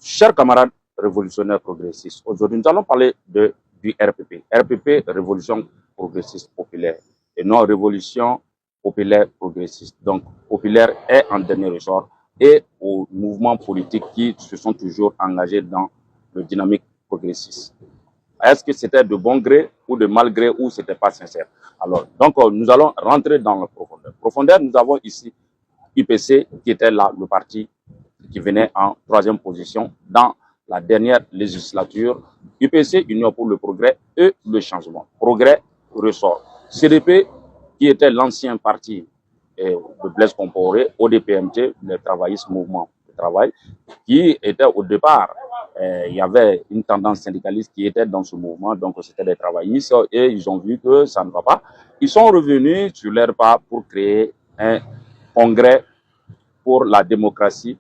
Chers camarades révolutionnaires progressistes, aujourd'hui nous allons parler du RPP. RPP, Révolution progressiste populaire, et non Révolution populaire progressiste. Donc, populaire est en dernier ressort et aux mouvements politiques qui se sont toujours engagés dans le dynamique progressiste. Est-ce que c'était de bon gré ou de mal gré ou c'était pas sincère? Alors, donc nous allons rentrer dans la profondeur. Profondeur, nous avons ici UPC qui était là, le parti qui venait en troisième position dans la dernière législature. UPC, Union pour le progrès et le changement. Progrès ressort. CDP, qui était l'ancien parti de Blaise Compaoré, ODPMT, le travailliste mouvement de travail, qui était au départ, il y avait une tendance syndicaliste qui était dans ce mouvement, donc c'était des travaillistes, et ils ont vu que ça ne va pas. Ils sont revenus sur leur pas pour créer un congrès pour la démocratie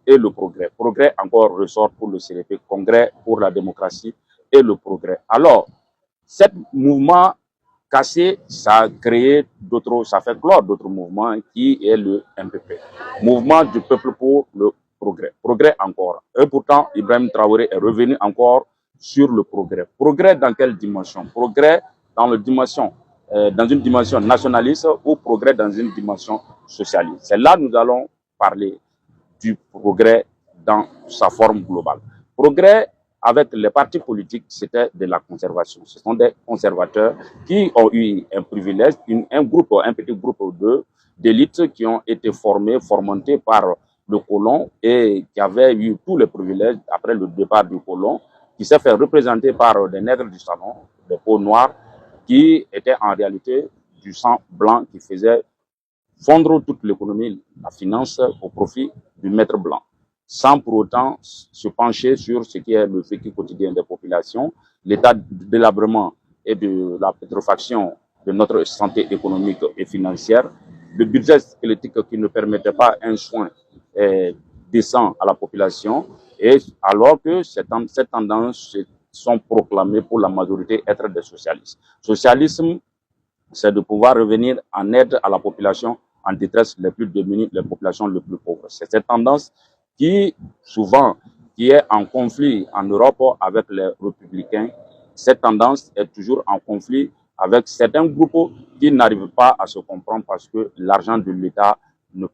et le progrès. Progrès encore ressort pour le CDP, congrès pour la démocratie et le progrès. Alors, ce mouvement cassé, ça a créé d'autres, ça fait clore d'autres mouvements qui est le MPP, mouvement du peuple pour le progrès. Progrès encore. Et pourtant, Ibrahim Traoré est revenu encore sur le progrès. Progrès dans quelle dimension? Progrès dans une dimension nationaliste ou progrès dans une dimension socialiste. C'est là que nous allons parler du progrès dans sa forme globale. Progrès avec les partis politiques, c'était de la conservation. Ce sont des conservateurs qui ont eu un privilège, un petit groupe d'élites qui ont été formantés par le colon et qui avaient eu tous les privilèges après le départ du colon, qui s'est fait représenter par des nègres du salon, des peaux noires, qui étaient en réalité du sang blanc qui faisait fondre toute l'économie, la finance au profit du maître blanc, sans pour autant se pencher sur ce qui est le vécu quotidien des populations, l'état de délabrement et de la pétréfaction de notre santé économique et financière, le budget squelettique qui ne permettait pas un soin décent à la population, et alors que ces tendances sont proclamées pour la majorité être des socialistes. Socialisme, c'est de pouvoir revenir en aide à la population en détresse les plus démunis, les populations les plus pauvres. C'est cette tendance qui, souvent, qui est en conflit en Europe avec les républicains. Cette tendance est toujours en conflit avec certains groupes qui n'arrivent pas à se comprendre parce que l'argent de l'État ne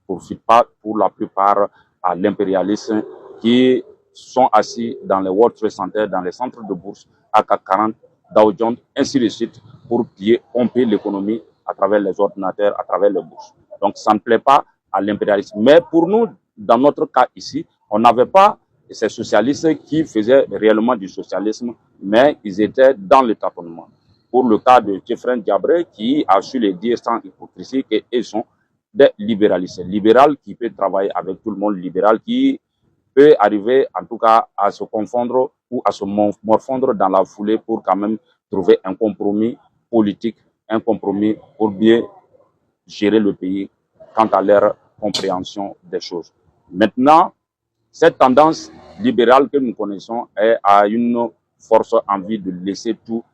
profite pas pour la plupart à l'impérialisme qui sont assis dans les World Trade Center, dans les centres de bourse, à CAC 40, Dow Jones, ainsi de suite, pour pomper l'économie à travers les ordinateurs, à travers les bourses. Donc, ça ne plaît pas à l'impérialisme. Mais pour nous, dans notre cas ici, on n'avait pas ces socialistes qui faisaient réellement du socialisme, mais ils étaient dans le tâtonnement. Pour le cas de Tchefren Diabré, qui a su les dire sans hypocrisie qu'ils sont des libéralistes. Libéral qui peut travailler avec tout le monde, libéral qui peut arriver en tout cas à se confondre ou à se morfondre dans la foulée pour quand même trouver un compromis politique, un compromis pour bien gérer le pays quant à leur compréhension des choses. Maintenant, cette tendance libérale que nous connaissons a une force envie de laisser tout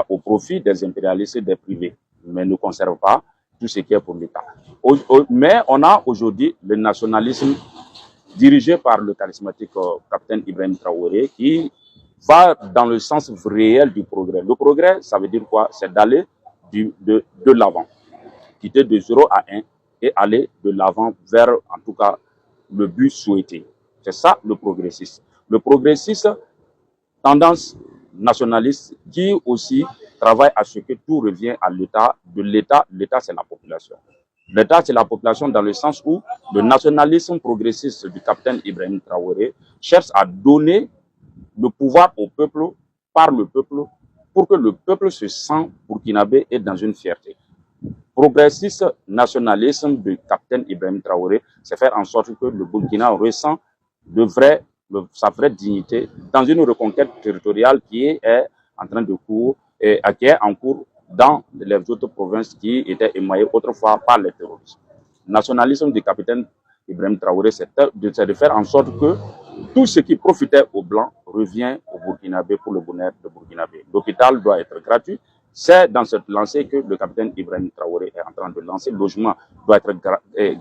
au profit des impérialistes et des privés, mais ne conserve pas tout ce qui est pour l'État. Mais on a aujourd'hui le nationalisme dirigé par le charismatique capitaine Ibrahim Traoré qui va dans le sens réel du progrès. Le progrès, ça veut dire quoi? C'est d'aller de l'avant, quitter de 0 à 1 et aller de l'avant vers, en tout cas, le but souhaité. C'est ça le progressiste. Le progressiste, tendance nationaliste, qui aussi travaille à ce que tout revient à l'État. De l'État, l'État c'est la population. L'État c'est la population dans le sens où le nationalisme progressiste du capitaine Ibrahim Traoré cherche à donner le pouvoir au peuple, par le peuple, pour que le peuple se sente burkinabé et dans une fierté. Progressiste nationalisme du capitaine Ibrahim Traoré, c'est faire en sorte que le Burkina ressent sa vraie dignité dans une reconquête territoriale qui est en train de cours et qui est en cours dans les autres provinces qui étaient émaillées autrefois par les terroristes. Le nationalisme du capitaine Ibrahim Traoré, c'est de faire en sorte que tout ce qui profitait aux Blancs revient au Burkinabé pour le bonheur de Burkinabé. L'hôpital doit être gratuit. C'est dans cette lancée que le capitaine Ibrahim Traoré est en train de lancer. Le logement doit être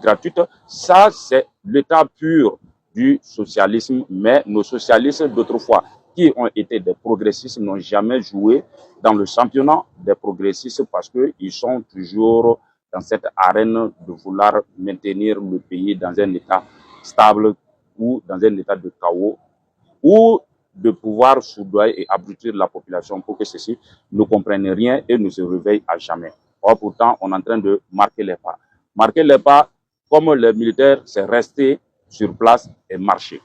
gratuit. Ça, c'est l'état pur du socialisme, mais nos socialistes d'autrefois, qui ont été des progressistes, n'ont jamais joué dans le championnat des progressistes parce qu'ils sont toujours dans cette arène de vouloir maintenir le pays dans un état stable ou dans un état de chaos, ou de pouvoir soudoyer et abrutir la population pour que ceux-ci ne comprennent rien et ne se réveillent à jamais. Or, pourtant, on est en train de marquer les pas. Marquer les pas, comme les militaires, c'est rester sur place et marcher.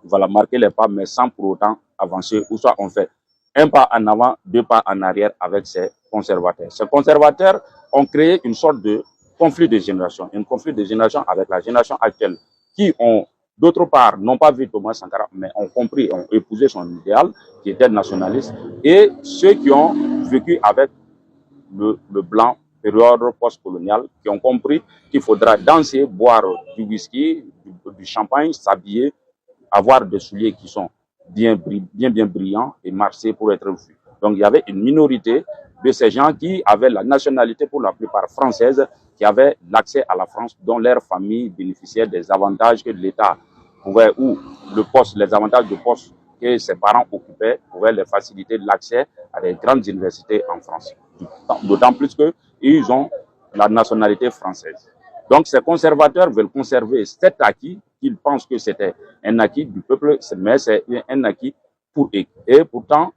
Voilà, marquer les pas, mais sans pour autant avancer, ou soit on fait un pas en avant, deux pas en arrière avec ces conservateurs. Ces conservateurs ont créé une sorte de conflit de génération, un conflit de génération avec la génération actuelle, qui ont, d'autre part, n'ont pas vu Thomas Sankara, mais ont compris, ont épousé son idéal, qui était nationaliste, et ceux qui ont vécu avec le blanc, période post-coloniale, qui ont compris qu'il faudra danser, boire du whisky, du champagne, s'habiller, avoir des souliers qui sont bien brillants et marcher pour être vus. Donc il y avait une minorité de ces gens qui avaient la nationalité pour la plupart française, qui avaient l'accès à la France, dont leur famille bénéficiait des avantages que l'État pouvait, ou le poste, les avantages de poste que ses parents occupaient, pouvaient leur faciliter l'accès à des grandes universités en France. D'autant plus qu'ils ont la nationalité française. Donc ces conservateurs veulent conserver cet acquis, qu'ils pensent que c'était un acquis du peuple, mais c'est un acquis pour eux. Et pourtant,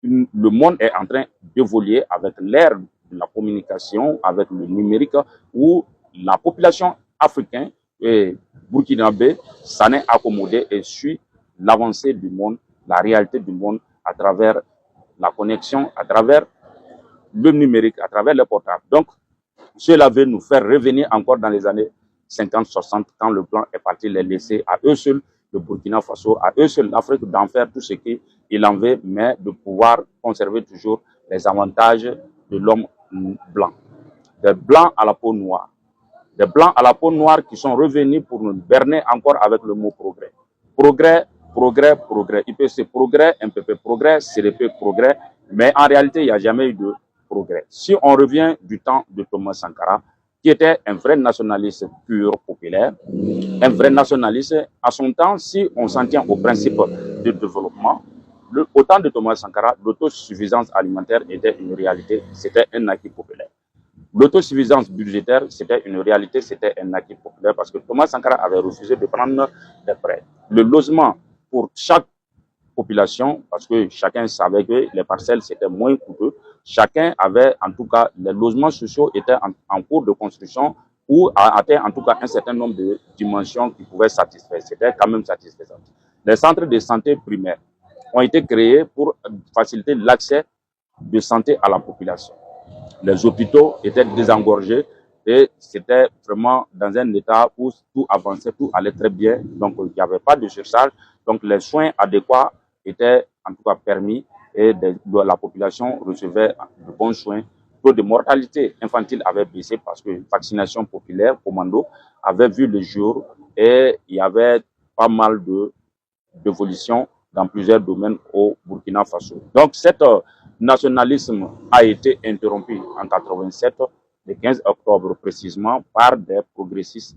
le monde est en train d'évoluer avec l'ère de la communication, avec le numérique, où la population africaine et burkinabé s'en est accommodée et suit l'avancée du monde, la réalité du monde à travers la connexion, à travers le numérique, à travers les portables. Donc, cela veut nous faire revenir encore dans les années 50-60, quand le plan est parti les laisser à eux seuls, le Burkina Faso, à eux seuls, l'Afrique, d'en faire tout ce qu'il en veut, mais de pouvoir conserver toujours les avantages de l'homme blanc. Des blancs à la peau noire. Des blancs à la peau noire qui sont revenus pour nous berner encore avec le mot progrès. Progrès, progrès, progrès. IPC progrès, MPP progrès, CDP progrès, mais en réalité, il n'y a jamais eu de progrès. Si on revient du temps de Thomas Sankara, qui était un vrai nationaliste pur, populaire, un vrai nationaliste, à son temps, si on s'en tient au principe de développement, au temps de Thomas Sankara, l'autosuffisance alimentaire était une réalité, c'était un acquis populaire. L'autosuffisance budgétaire, c'était une réalité, c'était un acquis populaire parce que Thomas Sankara avait refusé de prendre des prêts. Le logement pour chaque population, parce que chacun savait que les parcelles, c'était moins coûteux. Chacun avait, en tout cas, les logements sociaux étaient en cours de construction ou atteint en tout cas un certain nombre de dimensions qui pouvaient satisfaire. C'était quand même satisfaisant. Les centres de santé primaires ont été créés pour faciliter l'accès de santé à la population. Les hôpitaux étaient désengorgés et c'était vraiment dans un état où tout avançait, tout allait très bien. Donc, il n'y avait pas de surcharge. Donc, les soins adéquats étaient en tout cas permis et la population recevait de bons soins. Le taux de mortalité infantile avait baissé parce que vaccination populaire, commando, avait vu le jour et il y avait pas mal d'évolution dans plusieurs domaines au Burkina Faso. Donc, cet nationalisme a été interrompu en 87, le 15 octobre précisément, par des progressistes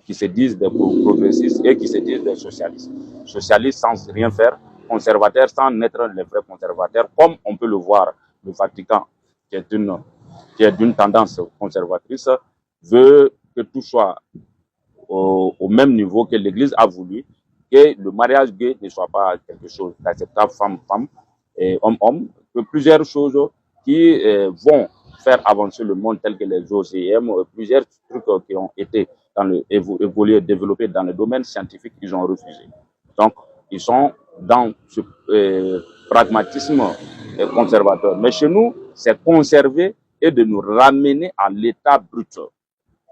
qui se disent des progressistes et qui se disent des socialistes. Socialistes sans rien faire, conservateurs sans être les vrais conservateurs, comme on peut le voir, le Vatican, qui est d'une tendance conservatrice, veut que tout soit au même niveau que l'Église a voulu, que le mariage gay ne soit pas quelque chose d'acceptable femme-femme et homme-homme, que plusieurs choses qui vont faire avancer le monde tel que les OCM, plusieurs trucs qui ont été évolués, développés dans le domaine scientifique, ils ont refusé. Donc, ils sont dans ce pragmatisme conservateur. Mais chez nous, c'est conserver et de nous ramener à l'état brut,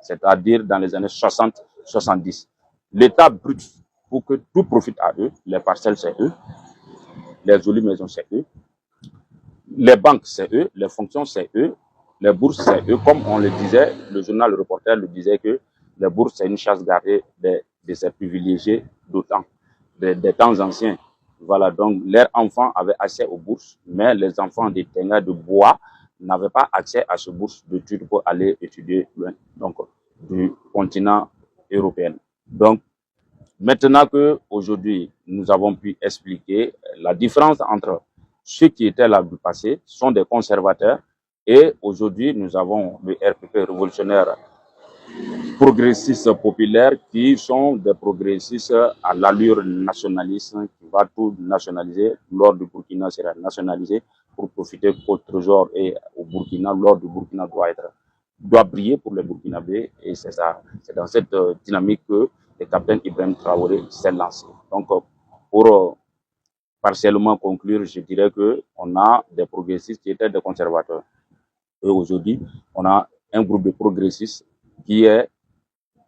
c'est-à-dire dans les années 60-70. L'état brut, pour que tout profite à eux, les parcelles c'est eux, les jolies maisons c'est eux, les banques c'est eux, les fonctions c'est eux, les bourses c'est eux. Comme on le disait, le journal Le Reporter le disait que les bourses c'est une chasse gardée de ces privilégiés d'autant, des temps anciens. Voilà, donc leurs enfants avaient accès aux bourses, mais les enfants des Tenga de bois n'avaient pas accès à ces bourses d'études pour aller étudier loin, donc du continent européen. Donc, Maintenant que aujourd'hui nous avons pu expliquer la différence entre ceux qui étaient là du passé, sont des conservateurs, et aujourd'hui nous avons le RPP révolutionnaire progressistes populaires qui sont des progressistes à l'allure nationaliste qui va tout nationaliser. L'or du Burkina sera nationalisé pour profiter au trésor et au Burkina. L'or du Burkina doit briller pour les Burkinabés, et c'est ça. C'est dans cette dynamique que le capitaine Ibrahim Traoré s'est lancé. Donc, pour partiellement conclure, je dirais que on a des progressistes qui étaient des conservateurs. Et aujourd'hui, on a un groupe de progressistes qui est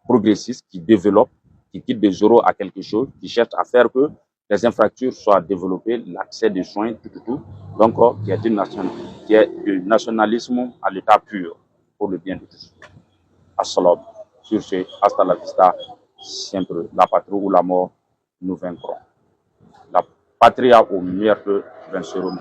progressiste, qui développe, qui quitte de zéro à quelque chose, qui cherche à faire que les infrastructures soient développées, l'accès des soins, tout. Donc, qui est du nationalisme à l'état pur, pour le bien de tous. Assalam. Sur ce, hasta la vista, siempre. La patrie ou la mort, nous vaincrons. La patrie a au meilleur que vencerons.